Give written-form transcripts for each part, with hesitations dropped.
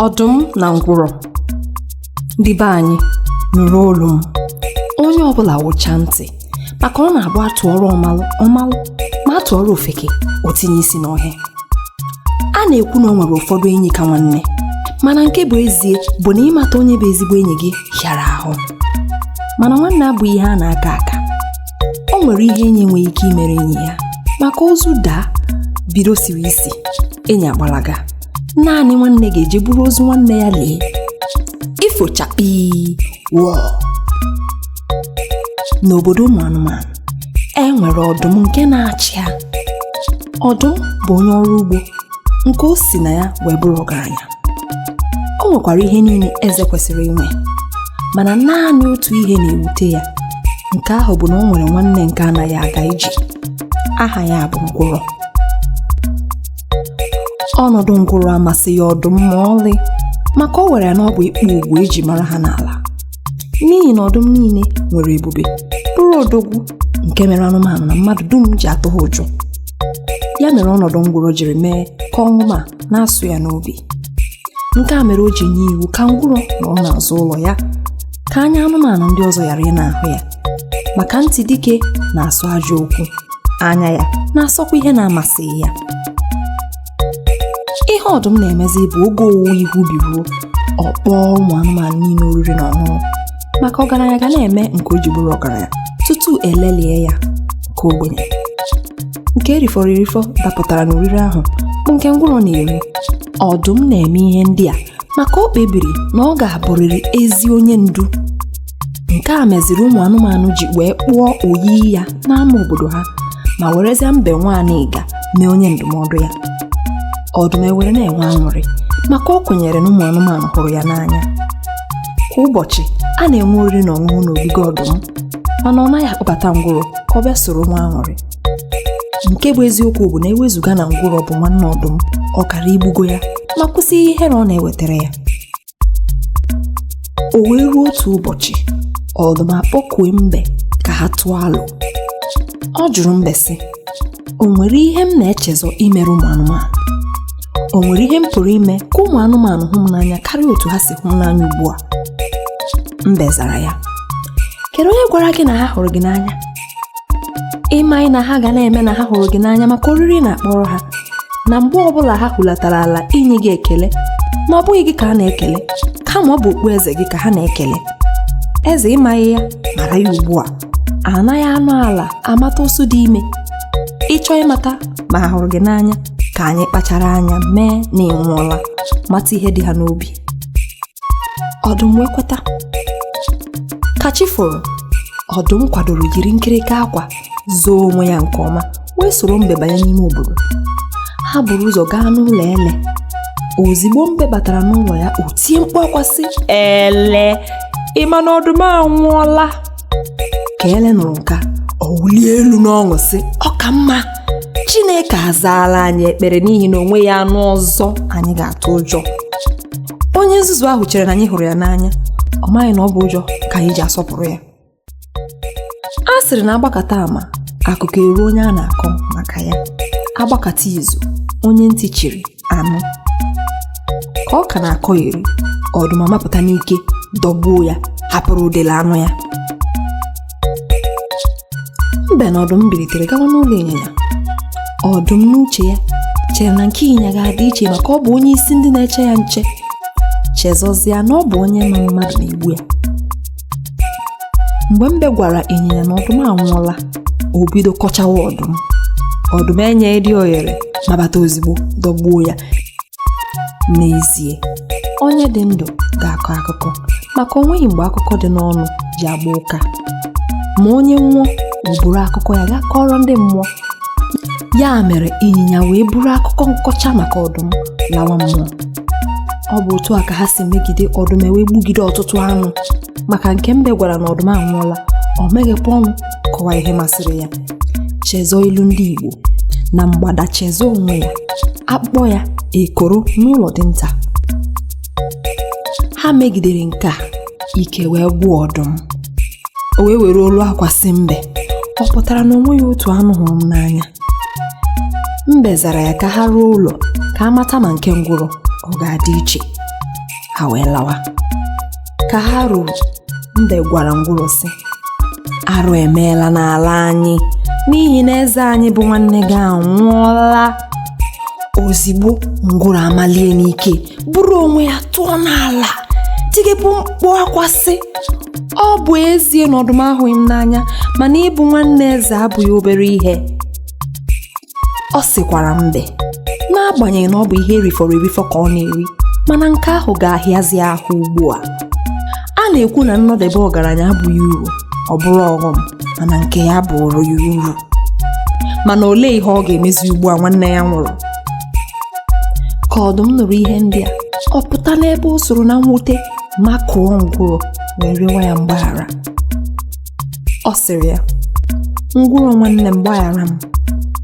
Ọdụm na ngwụrọ. Ndị be anyị nụrụ olu m. Onye ọbụla wụcha ntị maka ọ na-abụ atụ ọrụ ọmalụ ma atụ ọrụ ofeke o tinye isi n'ọhịa. A na-ekwu na o nwere ụfọdụ enyi ka nwanne, mana nke bụ ezie bụ na ịmata onye bụ ezigbo enyi gị hịara ahụ. Mana nwanne abụghị ihe a na-aka aka. O nwere ihe enyi enweghị ike imere enyi ya, maka ozu daa bido siwe isi, enyi agbalaga. Naanị nwanne ga-eje buru ozu nwanne ya lee. Ifochakpi wụọ. N'obodo ụmụ anụmanụ, nwere ọdụm nke na-achị ha. Ọdụm bụ onye ọrụ ugbo nke o si na ya wee bụrụ ọgaranya. O nwekwara ihe niile eze kwesịrị inwe, mana naanị otu ihe na-ewute ya. Nke ahụ bụ na o nwere nwanne nke anaghị aga ije. Aha ya bụ Ngwụrọ. Ọnọdụ ngwụrọ amasị ya ọdụm ma ọlị, maka o were na ọ bụ ịkpụ ugwu eji mara ha n'ala. N'ihi na ọdụm niile nwere ebube bụrụ odogwu nke mere anụmanụ na mmadụ dum ji atụ ha ụjọ. Ya mere ọnọdụ ngwụrọ jiri mee ka ọnwụma na-asụ ya n'obi. Nke a mere o ji nye iwu ka ngwụrọ na ọ na-azụ ụlọ ya, ka anya anụmanụ ndị ọzọ ghara ị na-ahụ ya, maka ntị dike na-asụ ajọ okwu, anya ya na-asọkwa ihe na-amasị ya. Ihe ọdụm na-emezi bụ oge owuwe ihe ubi ruo, ọ kpọọ ụmụ anụmanụ niile oriri na ọṅụṅụ, maka ọgaranya ga na-eme nke o ji bụrụ ọgaranya tutu elelie ya ka ogbenye. Nke erifọrọ erifọ dapụtara n'oriri ahụ bụ nke ngwụrọ na-eri. Ọdụm na-eme ihe ndị a maka o kpebiri na ọ ga-abụrịrị ezi onye ndu. Nke a meziri ụmụ anụmanụ ji wee kpụọ oyiyi ya n'ama obodo ha, ma werezie mbe nwaanyị ịga mee onye ndụmọdụ ya. Ọdụm ewere na-enwe aṅụrị maka o kwenyere na ụmụ anụmanụ hụrụ ya n'anya. Kwa ụbọchị a na-enwe oriri na ọṅụṅụ n'ogige ọdụm, mana ọ naghị akpọbata ngwụrọ ka ọ bịa soro nwa aṅụrị. Nke bụ eziokwu bụ na ewezuga na ngwụrọ bụ nwanne ọdụm, ọ kara igbugo ya ma kwụsị ihere ọ na-ewetara ya. O wee ruo otu ụbọchị, ọdụm akpọkue mbe ka ha tụọ alụ. Ọ jụrụ mbe sị, o nwere ihe m na-echezọ imere ụmụ anụmanụ? O nwere ihe m pụrụ ime ka ụmụ anụmanụ hụ m n'anya karịa otu ha si hụ m n'anya ugbu a? Mbe zara ya, kedu onye gwara gị na ha hụrụ gị n'anya? Ịmaghị na ha ga na-eme na ha hụrụ gị n'anya maka oriri na-akpọrọ ha, na mgbe ọbụla ha hulatara ala inye gị ekele, na ọ bụghị gị ka ha na-ekele, kama ọ bụ okpu eze gị ka ha na-ekele. Eze ịmaghị ya mara ya ugbu a, anaghị anụ ala amata osu dị ime. Ịchọ ịmata ma ha hụrụ gị n'anya, ka anyị kpachara anya mee na ị nwụọla, mata ihe dị ha n'obi. Ọdụm wee kweta. Ka chi foro, ọdụm kwadoro yiri nkịrịka akwa zoo onwe ya nke ọma, wee soro mbe banye n'ime obodo. Ha buru ụzọ gaa n'ụlọ ele. Ozigbo mbe batara n'ụlọ ya, o tie mkpu akwa sị, ele, ịma na ọdụm anwụọla. Ka ele nụrụ nke a, ọ wulie elu n'ọṅụ sị, ọ ka mma, Chineke azaala anyị ekpere n'ihi na onwe ya anụ ọzọ anyị ga-atụ ụjọ. Onye nzuzu ahụ chere na anyị hụrụ ya n'anya, ọ maghị na ọ bụ ụjọ ka anyị ji asọpụrụ ya. A sịrị na agbakata ama, akụkọ eru onye a na-akọ maka ya. Agbakata izu, onye ntị chiri anụ. Ka ọ ka na-akọ eri, ọdụm amapụta n'ike dọgbuo ya, hapụrụ udele anụ ya. Mbe na ọdụm bilitere gawa n'ụlọ ịnyịnya. Ọdụm n'uche ya chere na nke ịnyịnya ga-adị iche maka ọ bụ onye isi ndị na-eche ya nche. Chezọzịa na ọ bụ onye ma mmadụ na-egbu ya. Mgbe mbe gwara ịnyịnya na ọdụm anwụọla, o bido kọchawa ọdụm. Ọdụm enye dị ohere ma bata ozigbo dọgbuo ya. N'ezie, onye dị ndụ ga-akọ akụkọ, maka o nweghị mgbe akụkọ dị n'ọnụ ji agba ụka. Ma onye nwụọ, o buru akụkọ ya gaa kọrọ ndị mmụọ. Ya mere ịnyịnya wee buru akụkọ nkọcha maka ọdụm lawa mmụọ. Ọ bụ otu a ka ha si megide ọdụm wee gbugide ọtụtụ anụ. Maka nke mbe gwara na ọdụm anwụọla, ọ meghepụ ọnụ kọwa ihe masịrị ya. Chezọ ilu ndị Igbo, na mgbada chezọ onwe ya, akpọ ya ekoro n'ụlọ dị nta. Ha megidere nke a, ike wee gwụọ ọdụm. O wee were olu akwa sị mbe, ọ pụtara na onwe ya otu anụ hụrụ m n'anya. Mbe zara ya ka ha ruo ụlọ ka amata ma nke ngwụrọ ọ ga-adị iche. ha wee lawa. Ka ha ruru, mbe gwara ngwụrọ sị, arụ emeela n'ala anyị n'ihi na eze anyị bụ nwanne gị anwụọla. Ozigbo ngwụrọ amalie n'ike buru onwe ya tụọ n'ala, tigepụ mkpu akwa sị, ọ bụ ezie na ọdụm ahụghị m n'anya, mana ịbụ nwanne eze abụghị obere ihe. Ọ sịkwara mbe, n'agbanyeghị na ọ bụ ihe erifọrọ erifọ ka ọ na-eri, mana nke ahụ ga-ahịazi ahụ ugbu a. A na-ekwu na nnọdebe ọgaranya abụghị uru, ọ bụrụ ọghọm, mana nke ya bụrụ ya uru. Mana olee ihe ọ ga-emezi ugbu a nwanne ya nwụrụ? Ka ọdụm nụrụ ihe ndị a, ọ pụta n'ebe o soro na mwute makụọ ngwụrọ wee rịọwa ya mgbaghara. Ọ sịrị ya, ngwụrọ nwanne m, gbaghara m.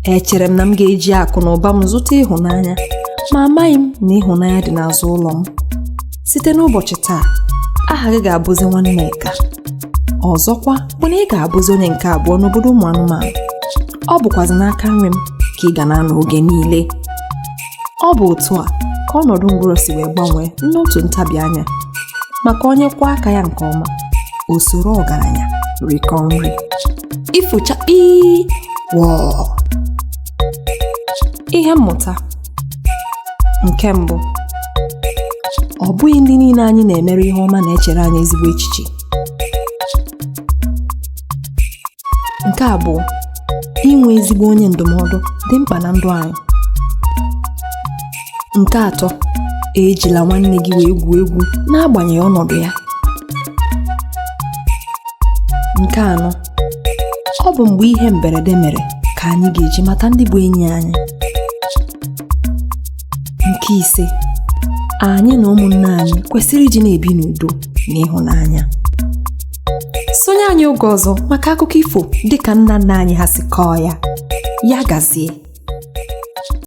Echere m na m ga-eji akụ na ụba m zụta ịhụnanya, ma amaghị m na ịhụnanya dị n'azụ ụlọ m. Site n'ụbọchị taa, aha gị ga-abụzi Nwanneka. Ọzọkwa bụ na ị ga-abụzi onye nke abụọ n'obodo ụmụ anụmanụ. Ọ bụkwazi n'aka nri m ka ị ga na-anọ oge niile. Ọ bụ otu a ka ọnọdụ ngwụrọ si wee gbanwee n'otu ntabi anya, maka onye kwa aka ya nke ọma, o soro ọgaranya rikọ nri. Ifucha wọọ. Ihe mmụta nke mbụ: ọ bụghị ndị niile anyị na-emere ihe ọma na-echere anyị ezigbo echiche. Nke abụọ: inwe ezigbo onye ndụmọdụ dị mkpa na ndụ anyị. Nke atọ: ejila nwanne gị wee gwuo egwu n'agbanyeghị ọnọdụ ya. Nke anọ: ọ bụ mgbe ihe mberede mere ka anyị ga-eji mata ndị bụ enyi anyị. Nke ise: anyị na ụmụnne anyị kwesịrị iji na-ebi n'udo na ịhụnanya. Sonye anyị oge ọzọ maka akụkọ ifo dịka nna nna anyị ha si kọọ ya. Ya gazie.